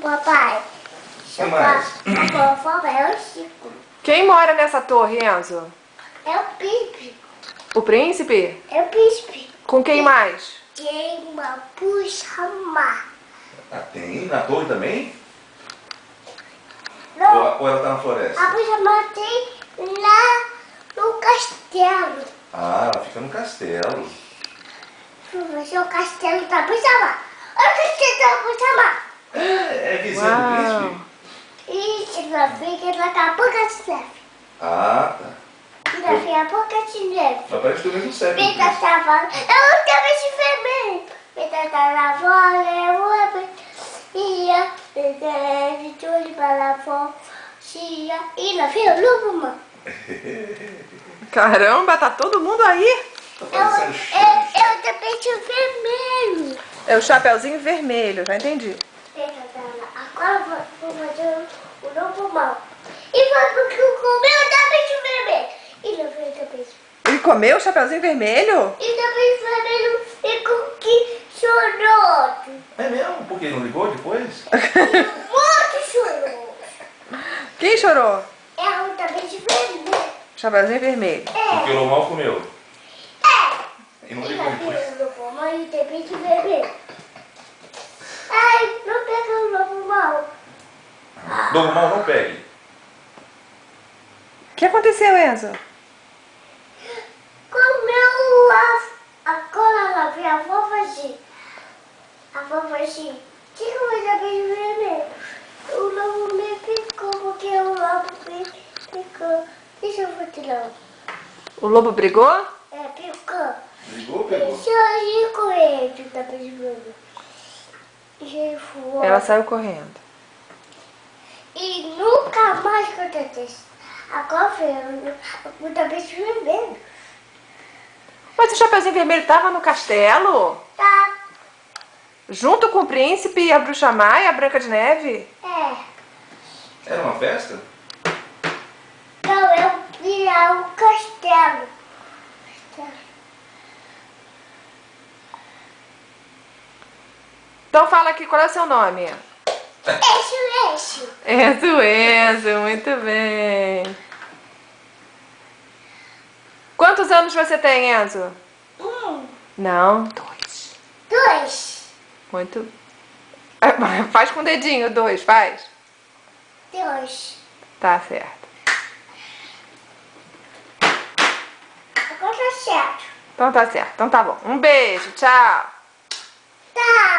papai. Que mais? A vovó é o Chico. Quem mora nessa torre, Enzo? É o Pipe. O príncipe? É o Pipe. Com quem mais? Tem uma puxa-má. Ah, tem? Na torre também? Não, Ou ela tá na floresta? a puxa-má tem lá no castelo. Ah, ela fica no castelo. Vai ser o castelo da puxa-má. Olha o castelo da puxa-má. É vizinho do príncipe? Isso, ela fica na capa de neve. Ah, tá. Ela fica boca de neve. Mas parece que do mesmo século. Pita estava. Eu também se vermelho. Pita estava fora, eu ia. Pita de tudo para fora. E lá veio o lobo, mano. Caramba, tá todo mundo aí. Tá parecendo cheiro. Eu também de vermelho. É o Chapeuzinho Vermelho, já entendi. Agora vou fazer o lobo mal. E foi porque eu comi o tapete vermelho. E não foi o tapete. Ele comeu o Chapeuzinho Vermelho? E o tapete vermelho ficou que chorou. É mesmo? Por que não ligou depois? Muito chorou. Quem chorou? É o tapete vermelho. Chapeuzinho Vermelho. Porque o Lomal comeu. E não E ligou lá depois. veio o lobo mal e o tapete vermelho. Ai, não pega o lobo mal. Lomal não pegue. O que aconteceu, Enzo? Comeu a cola lá, veio a vovozinha. A vovozinha. Que coisa tapete vermelho. O lobo me picou porque o lobo me picou. Deixa eu ver de novo. O lobo brigou? É, picou. Ligou ou pegou? Deixa eu ir com ele, o tapete vermelho. E ele voou. Ela saiu correndo. E nunca mais aconteceu. Agora veio o tapete vermelho. Mas o Chapeuzinho Vermelho tava no castelo? Tá. Junto com o príncipe e a Bruxa Má e a Branca de Neve? É. Era uma festa? Então eu virar o castelo. Então fala aqui, qual é o seu nome? Eixo. Enzo, muito bem. Quantos anos você tem, Enzo? Não, 2. 2. Muito. Faz com o dedinho, 2, faz. 2. Tá certo. Agora tá certo. Então tá certo. Então tá bom. Um beijo, tchau. Tá.